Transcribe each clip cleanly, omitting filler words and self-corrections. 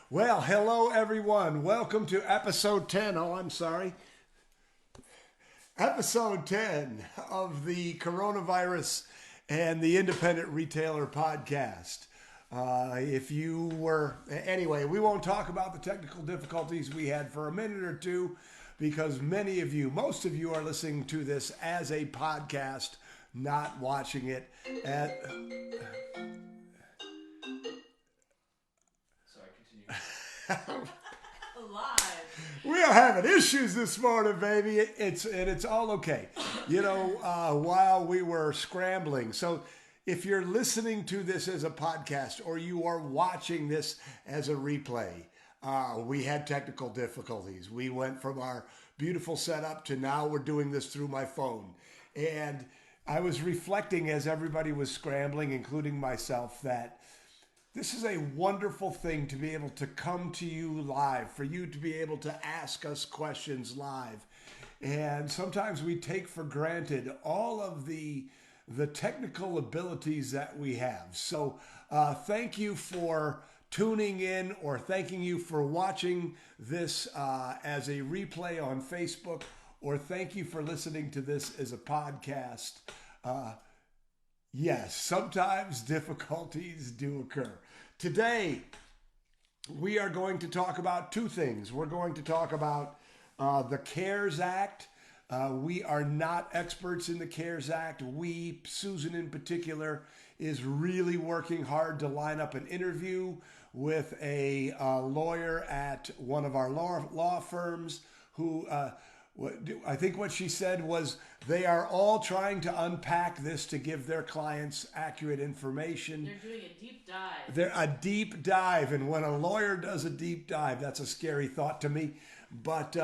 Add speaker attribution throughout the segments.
Speaker 1: Well, hello everyone. Welcome to episode 10. Oh, I'm sorry. Episode 10 of the Coronavirus and the Independent Retailer podcast. Anyway, we won't talk about the technical difficulties we had for a minute or two because most of you are listening to this as a podcast, not watching it at.
Speaker 2: Sorry, continue. Live.
Speaker 1: We are having issues this morning, baby. It's all okay. While we were scrambling. So if you're listening to this as a podcast or you are watching this as a replay, we had technical difficulties. We went from our beautiful setup to now we're doing this through my phone. And I was reflecting as everybody was scrambling, including myself, that this is a wonderful thing to be able to come to you live, for you to be able to ask us questions live. And sometimes we take for granted all of the technical abilities that we have. So thank you for tuning in, or thanking you for watching this as a replay on Facebook, or thank you for listening to this as a podcast. Yes, sometimes difficulties do occur. Today, we are going to talk about two things. We're going to talk about the CARES Act. We are not experts in the CARES Act. Susan in particular, is really working hard to line up an interview with a lawyer at one of our law firms who... I think what she said was they are all trying to unpack this to give their clients accurate information.
Speaker 2: They're doing a deep dive.
Speaker 1: They're a deep dive, and when a lawyer does a deep dive, that's a scary thought to me. But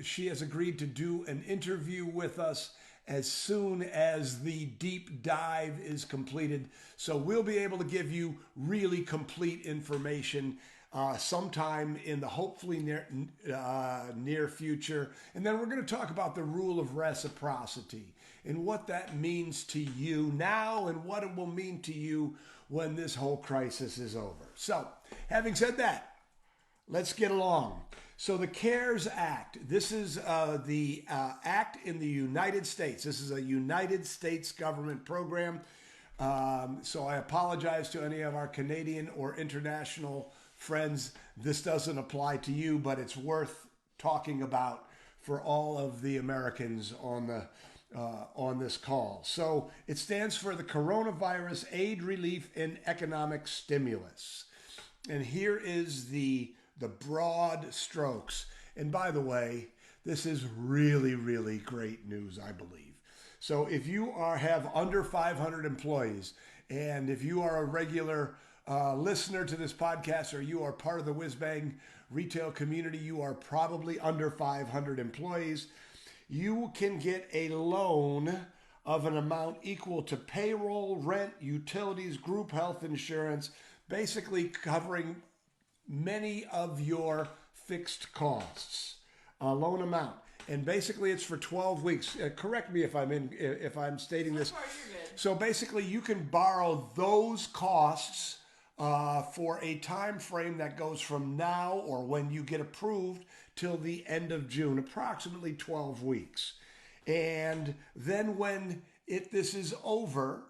Speaker 1: she has agreed to do an interview with us as soon as the deep dive is completed. So we'll be able to give you really complete information sometime in the hopefully near future. And then we're going to talk about the rule of reciprocity and what that means to you now and what it will mean to you when this whole crisis is over. So, having said that, let's get along. So the CARES Act, this is the act in the United States. This is a United States government program. So I apologize to any of our Canadian or international friends. This doesn't apply to you, but it's worth talking about for all of the Americans on this call. So it stands for the Coronavirus Aid, Relief, and Economic Stimulus. And here is the broad strokes. And by the way, this is really, really great news, I believe. So if you have under 500 employees, and if you are a regular listener to this podcast, or you are part of the Whiz-Bang retail community, you are probably under 500 employees, you can get a loan of an amount equal to payroll, rent, utilities, group health insurance, basically covering many of your fixed costs. A loan amount. And basically it's for 12 weeks. Correct me if I'm stating this.
Speaker 2: So far, you're good.
Speaker 1: So basically you can borrow those costs for a time frame that goes from now, or when you get approved, till the end of June, approximately 12 weeks. And then when this is over,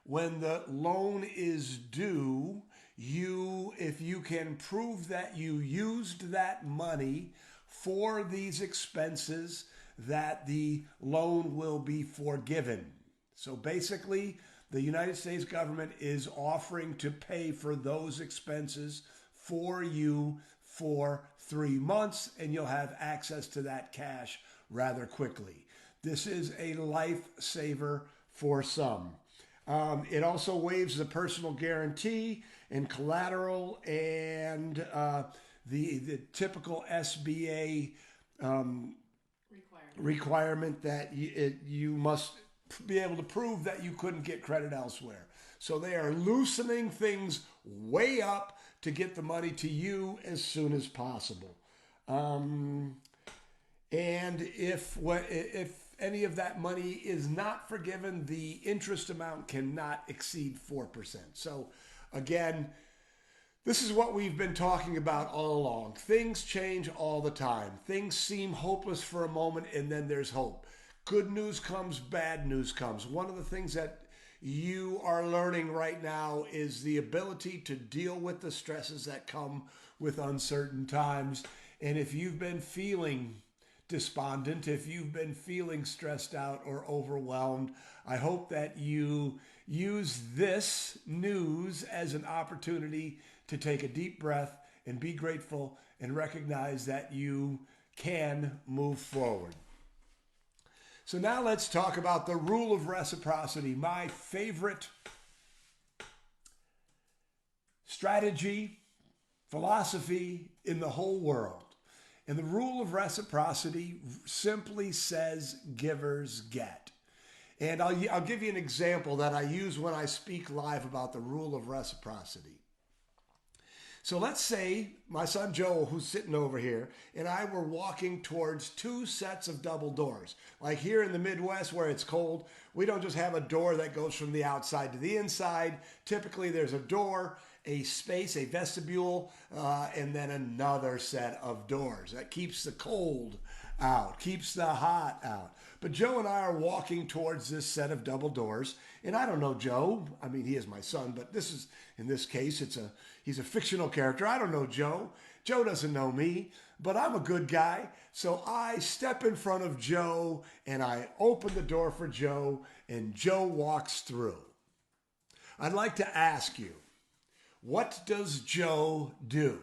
Speaker 1: when the loan is due, if you can prove that you used that money for these expenses, that the loan will be forgiven. So basically, the United States government is offering to pay for those expenses for you for 3 months, and you'll have access to that cash rather quickly. This is a lifesaver for some. It also waives the personal guarantee and collateral and the typical SBA requirement that you must be able to prove that you couldn't get credit elsewhere. So they are loosening things way up to get the money to you as soon as possible. And if any of that money is not forgiven, the interest amount cannot exceed 4%. So again, This is what we've been talking about all along. Things change all the time. Things seem hopeless for a moment, and then there's hope. Good news comes, bad news comes. One of the things that you are learning right now is the ability to deal with the stresses that come with uncertain times. And if you've been feeling despondent, if you've been feeling stressed out or overwhelmed, I hope that you use this news as an opportunity to take a deep breath and be grateful and recognize that you can move forward. So now let's talk about the rule of reciprocity, my favorite strategy, philosophy in the whole world. And the rule of reciprocity simply says givers get. And I'll give you an example that I use when I speak live about the rule of reciprocity. So let's say my son Joel, who's sitting over here, and I were walking towards two sets of double doors. Like here in the Midwest where it's cold, we don't just have a door that goes from the outside to the inside. Typically there's a door, a space, a vestibule, and then another set of doors. That keeps the cold out, keeps the hot out. But Joe and I are walking towards this set of double doors, and I don't know Joe. I mean, he is my son, but in this case, he's a fictional character. I don't know Joe. Joe doesn't know me, but I'm a good guy. So I step in front of Joe, and I open the door for Joe, and Joe walks through. I'd like to ask you, what does Joe do?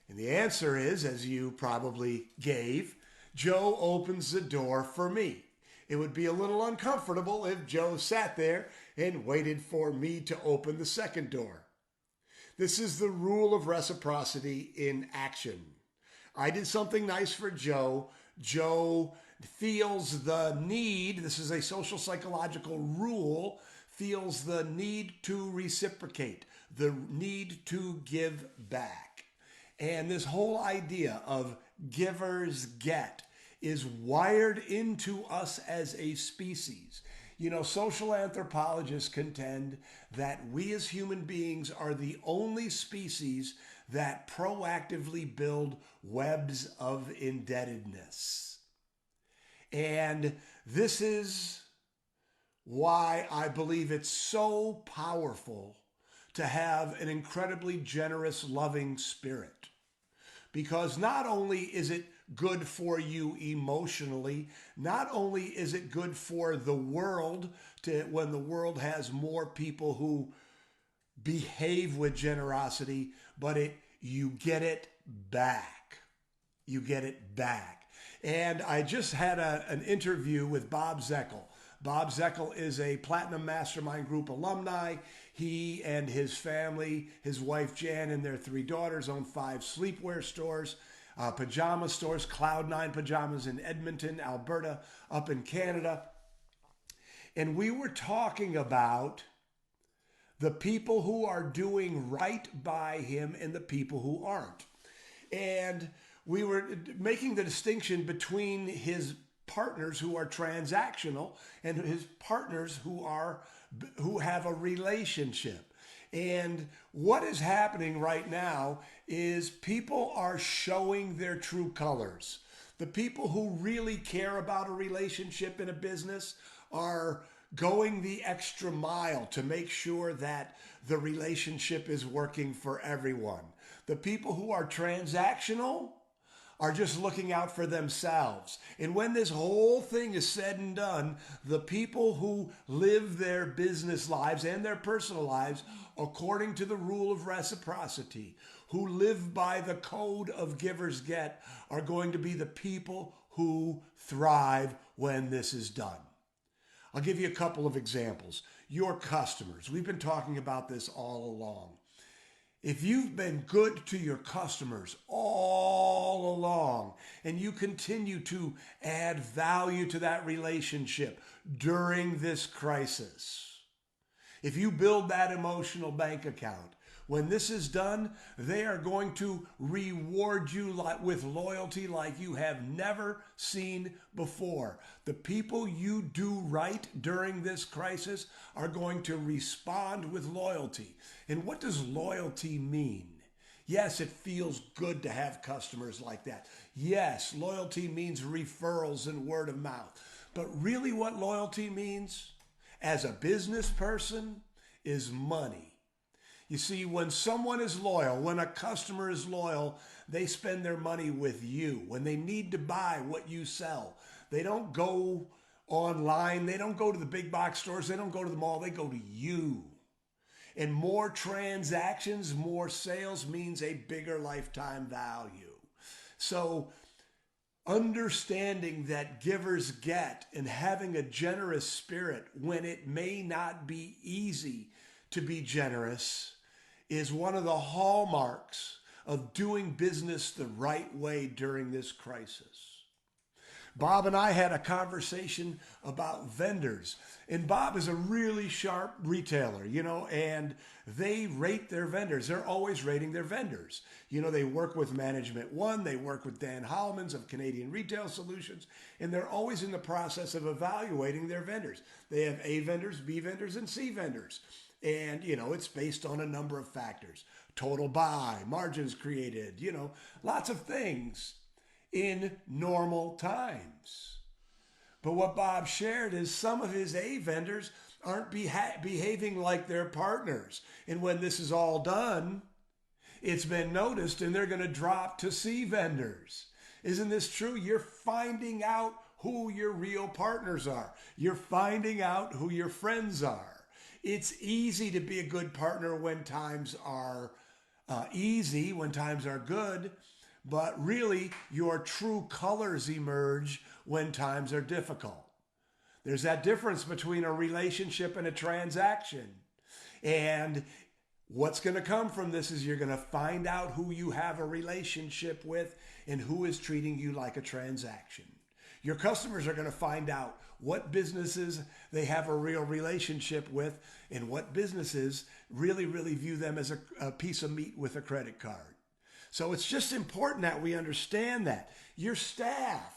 Speaker 1: And the answer is, as you probably gave, Joe opens the door for me. It would be a little uncomfortable if Joe sat there and waited for me to open the second door. This is the rule of reciprocity in action. I did something nice for Joe. Joe feels the need, this is a social psychological rule, feels the need to reciprocate, the need to give back. And this whole idea of givers get is wired into us as a species. You know, social anthropologists contend that we as human beings are the only species that proactively build webs of indebtedness. And this is why I believe it's so powerful to have an incredibly generous, loving spirit. Because not only is it good for you emotionally, not only is it good for the world when the world has more people who behave with generosity, but you get it back. You get it back. And I just had an interview with Bob Zeckel. Bob Zeckel is a Platinum Mastermind Group alumni. He and his family, his wife Jan and their 3 daughters own 5 sleepwear stores, pajama stores, Cloud9 Pajamas in Edmonton, Alberta, up in Canada. And we were talking about the people who are doing right by him and the people who aren't. And we were making the distinction between his partners who are transactional and his partners who have a relationship. And what is happening right now is people are showing their true colors. The people who really care about a relationship in a business are going the extra mile to make sure that the relationship is working for everyone. The people who are transactional are just looking out for themselves. And when this whole thing is said and done, the people who live their business lives and their personal lives according to the rule of reciprocity, who live by the code of givers get, are going to be the people who thrive when this is done. I'll give you a couple of examples. Your customers. We've been talking about this all along. If you've been good to your customers all along and you continue to add value to that relationship during this crisis, if you build that emotional bank account, When this is done, they are going to reward you with loyalty like you have never seen before. The people you do right during this crisis are going to respond with loyalty. And what does loyalty mean? Yes, it feels good to have customers like that. Yes, loyalty means referrals and word of mouth. But really what loyalty means as a business person is money. You see, when someone is loyal, when a customer is loyal, they spend their money with you. When they need to buy what you sell, they don't go online. They don't go to the big box stores. They don't go to the mall. They go to you. And more transactions, more sales means a bigger lifetime value. So understanding that givers get and having a generous spirit when it may not be easy to be generous is one of the hallmarks of doing business the right way during this crisis. Bob and I had a conversation about vendors, and Bob is a really sharp retailer, and they rate their vendors. They're always rating their vendors. They work with Management One, they work with Dan Holmans of Canadian Retail Solutions, and they're always in the process of evaluating their vendors. They have A vendors, B vendors, and C vendors. And, it's based on a number of factors. Total buy, margins created, lots of things in normal times. But what Bob shared is some of his A vendors aren't behaving like their partners. And when this is all done, it's been noticed and they're going to drop to C vendors. Isn't this true? You're finding out who your real partners are. You're finding out who your friends are. It's easy to be a good partner when times are easy, when times are good, but really your true colors emerge when times are difficult. There's that difference between a relationship and a transaction. And what's going to come from this is you're going to find out who you have a relationship with and who is treating you like a transaction. Your customers are going to find out what businesses they have a real relationship with and what businesses really, really view them as a piece of meat with a credit card. So it's just important that we understand that. Your staff,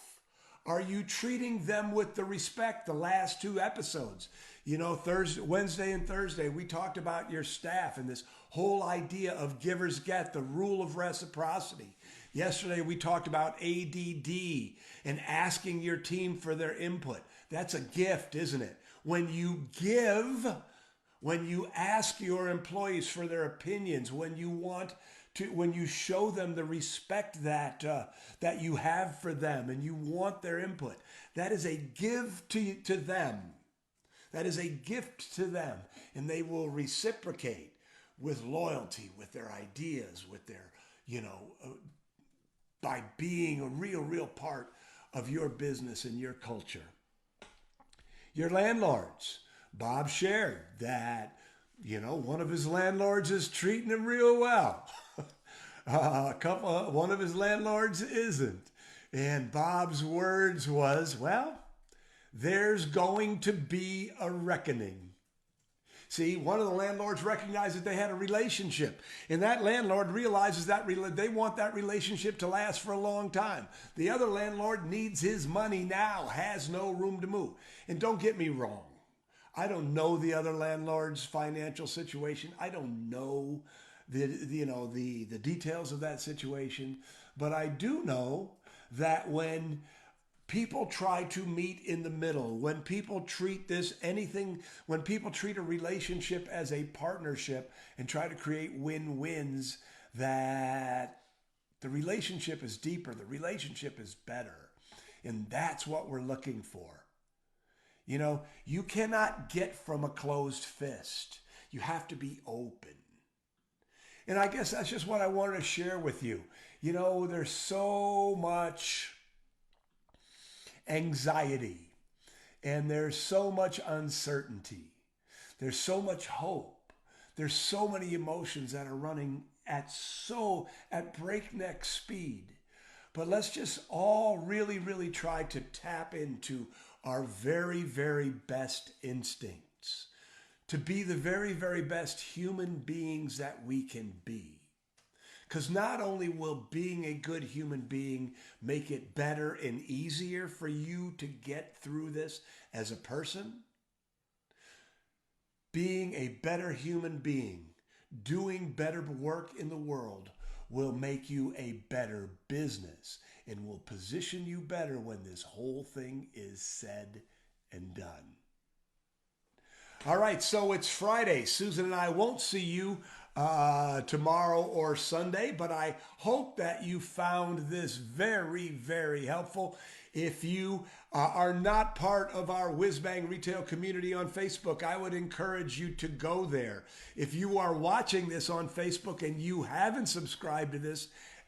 Speaker 1: are you treating them with the respect? The last two episodes, Wednesday and Thursday, we talked about your staff and this whole idea of givers get, the rule of reciprocity. Yesterday, we talked about ADD and asking your team for their input. That's a gift, isn't it? When you give, when you ask your employees for their opinions, when you show them the respect that you have for them and you want their input, that is a gift to them. That is a gift to them, and they will reciprocate with loyalty, with their ideas, with their, by being a real part of your business and your culture. Your landlords. Bob shared that, one of his landlords is treating him real well. One of his landlords isn't. And Bob's words was, well, there's going to be a reckoning. See, one of the landlords recognized that they had a relationship, and that landlord realizes that they want that relationship to last for a long time. The other landlord needs his money now, has no room to move. And don't get me wrong, I don't know the other landlord's financial situation. I don't know the details of that situation, but I do know that when people try to meet in the middle, when people treat when people treat a relationship as a partnership and try to create win-wins, that the relationship is deeper, the relationship is better. And that's what we're looking for. You cannot get from a closed fist. You have to be open. And I guess that's just what I wanted to share with you. There's so much anxiety, and there's so much uncertainty. There's so much hope. There's so many emotions that are running at breakneck speed. But let's just all really, really try to tap into our very, very best instincts to be the very, very best human beings that we can be. Because not only will being a good human being make it better and easier for you to get through this as a person, being a better human being, doing better work in the world will make you a better business and will position you better when this whole thing is said and done. All right, so it's Friday. Susan and I won't see you tomorrow or Sunday, but I hope that you found this very, very helpful. If you are not part of our Whiz Bang Retail community on Facebook, I would encourage you to go there. If you are watching this on Facebook and you haven't subscribed to this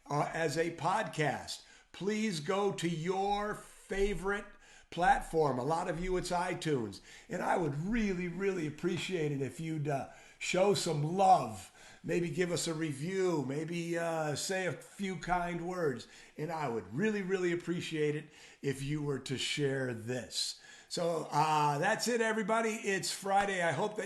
Speaker 1: as a podcast, please go to your favorite platform. A lot of you, it's iTunes. And I would really, really appreciate it if you'd show some love. Maybe give us a review. Maybe say a few kind words. And I would really, really appreciate it if you were to share this. So that's it, everybody. It's Friday. I hope that